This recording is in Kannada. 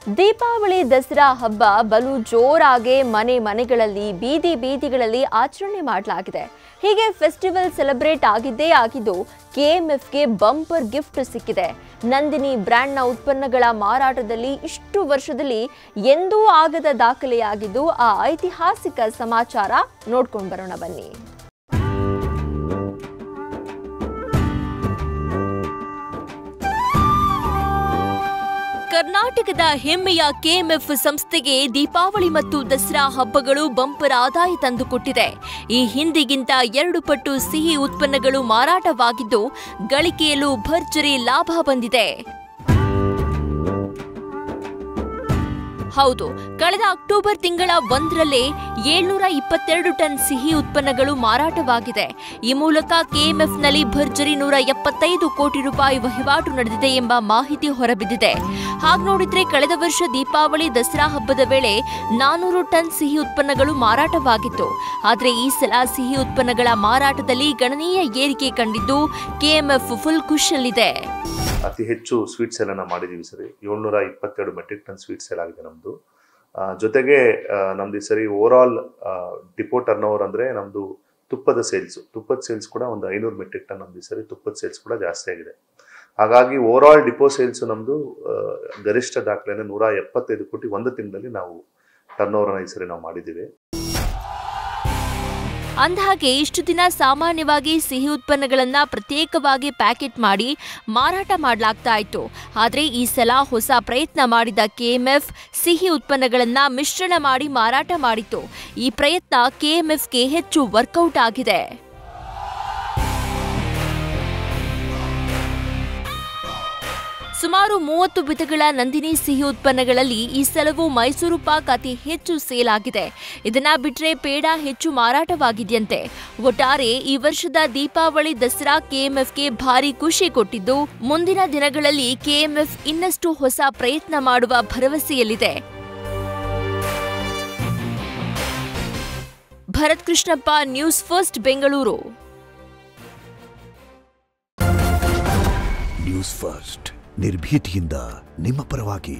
ದೀಪಾವಳಿ ದಸರಾ ಹಬ್ಬ ಬಲು ಜೋರಾಗಿ ಮನೆಗಳಲ್ಲಿ ಬೀದಿಗಳಲ್ಲಿ ಆಚರಣೆ ಮಾಡಲಾಗಿದೆ. ಹೀಗೆ ಫೆಸ್ಟಿವಲ್ ಸೆಲೆಬ್ರೇಟ್ ಆಗಿದ್ದು ಕೆಎಂಎಫ್ಗೆ ಬಂಪರ್ ಗಿಫ್ಟ್ ಸಿಕ್ಕಿದೆ. ನಂದಿನಿ ಬ್ರ್ಯಾಂಡ್ನ ಉತ್ಪನ್ನಗಳ ಮಾರಾಟದಲ್ಲಿ ಇಷ್ಟು ವರ್ಷದಲ್ಲಿ ಎಂದೂ ಆಗದ ದಾಖಲೆಯಾಗಿದ್ದು ಆ ಐತಿಹಾಸಿಕ ಸಮಾಚಾರ ನೋಡ್ಕೊಂಡು ಬರೋಣ ಬನ್ನಿ. ಕರ್ನಾಟಕದ ಹೆಮ್ಮೆಯ ಕೆಎಂಎಫ್ ಸಂಸ್ಥೆಗೆ ದೀಪಾವಳಿ ಮತ್ತು ದಸರಾ ಹಬ್ಬಗಳು ಬಂಪರ್ ಆದಾಯ ತಂದುಕೊಟ್ಟಿದೆ. ಈ ಹಿಂದಿಗಿಂತ 2 ಪಟ್ಟು ಸಿಹಿ ಉತ್ಪನ್ನಗಳು ಮಾರಾಟವಾಗಿದ್ದು ಗಳಿಕೆಯಲ್ಲೂ ಭರ್ಜರಿ ಲಾಭ ಬಂದಿದೆ. ಹೌದು, ಕಳೆದ ಅಕ್ಟೋಬರ್ ತಿಂಗಳ 1ರಲ್ಲೇ 722 ಟನ್ ಸಿಹಿ ಉತ್ಪನ್ನಗಳು ಮಾರಾಟವಾಗಿದೆ. ಈ ಮೂಲಕ ಕೆಎಂಎಫ್ನಲ್ಲಿ ಭರ್ಜರಿ 175 ಕೋಟಿ ರೂಪಾಯಿ ವಹಿವಾಟು ನಡೆದಿದೆ ಎಂಬ ಮಾಹಿತಿ ಹೊರಬಿದ್ದಿದೆ. ಹಾಗೆ ನೋಡಿದ್ರೆ ಕಳೆದ ವರ್ಷ ದೀಪಾವಳಿ ದಸರಾ ಹಬ್ಬದ ವೇಳೆ 400 ಟನ್ ಸಿಹಿ ಉತ್ಪನ್ನಗಳು ಮಾರಾಟವಾಗಿತ್ತು. ಆದರೆ ಈ ಸಲ ಸಿಹಿ ಉತ್ಪನ್ನಗಳ ಮಾರಾಟದಲ್ಲಿ ಗಣನೀಯ ಏರಿಕೆ ಕಂಡಿದ್ದು ಕೆಎಂಎಫ್ ಫುಲ್ ಖುಷಿಯಲ್ಲಿದೆ. ಅತಿ ಹೆಚ್ಚು ಸ್ವೀಟ್ ಸೇಲ್ ಅನ್ನ ಮಾಡಿದೀವಿ ಸರಿ. 722 ಮೆಟ್ರಿಕ್ ಟನ್ ಸ್ವೀಟ್ ಸೇಲ್ ಆಗಿದೆ ನಮ್ದು. ಜೊತೆಗೆ ನಮ್ದು ಸರಿ over all depot turn over ಅಂದ್ರೆ ನಮ್ದು ತುಪ್ಪದ ಸೇಲ್ಸ್ ಕೂಡ ಒಂದು 500 ಮೆಟ್ರಿಕ್ ಟನ್ ನಮ್ದು ಸರಿ ತುಪ್ಪದ ಸೇಲ್ಸ್ ಕೂಡ ಜಾಸ್ತಿ ಆಗಿದೆ. ಹಾಗಾಗಿ ಓವರ್ ಆಲ್ ಡಿಪೋ ಸೇಲ್ಸ್ ನಮ್ದು ಗರಿಷ್ಠ ದಾಖಲೆಯನ್ನು 175 ಕೋಟಿ ಒಂದು ತಿಂಗಳಲ್ಲಿ ನಾವು ಟರ್ನ್ ಓವರ್ ಈ ಸರಿ ನಾವು ಮಾಡಿದ್ದೀವಿ. ಅಂದಹಾಗೆ ಇಷ್ಟು ದಿನ ಸಾಮಾನ್ಯವಾಗಿ ಸಿಹಿ ಉತ್ಪನ್ನಗಳನ್ನ ಪ್ರತ್ಯೇಕವಾಗಿ ಪ್ಯಾಕೆಟ್ ಮಾಡಿ ಮಾರಾಟ ಮಾಡಲಾಗ್ತಾ ಇತ್ತು. ಆದರೆ ಈ ಸಲ ಹೊಸ ಪ್ರಯತ್ನ ಮಾಡಿದ ಕೆಎಂಎಫ್ ಸಿಹಿ ಉತ್ಪನ್ನಗಳನ್ನ ಮಿಶ್ರಣ ಮಾಡಿ ಮಾರಾಟ ಮಾಡಿತ್ತು. ಈ ಪ್ರಯತ್ನ ಕೆಎಂಎಫ್ಗೆ ಹೆಚ್ಚು ವರ್ಕೌಟ್ ಆಗಿದೆ. ಸುಮಾರು 30 ವಿಧಗಳ ನಂದಿನಿ ಸಿಹಿ ಉತ್ಪನ್ನಗಳಲ್ಲಿ ಈ ಸಲವೂ ಮೈಸೂರು ಪಾಕ್ ಅತಿ ಹೆಚ್ಚು ಸೇಲ್ ಆಗಿದೆ. ಇದನ್ನ ಬಿಟ್ರೆ ಪೇಡ ಹೆಚ್ಚು ಮಾರಾಟವಾಗಿದೆಯಂತೆ. ಒಟ್ಟಾರೆ ಈ ವರ್ಷದ ದೀಪಾವಳಿ ದಸರಾ ಕೆಎಂಎಫ್ಗೆ ಭಾರಿ ಖುಷಿ ಕೊಟ್ಟಿದ್ದು ಮುಂದಿನ ದಿನಗಳಲ್ಲಿ ಕೆಎಂಎಫ್ ಇನ್ನಷ್ಟು ಹೊಸ ಪ್ರಯತ್ನ ಮಾಡುವ ಭರವಸೆಯಲ್ಲಿದೆ. Bharat Krishnappa, news first, Bengaluru. News first ನಿರ್ಭೀತಿಯಿಂದ ನಿಮ್ಮ ಪರವಾಗಿ.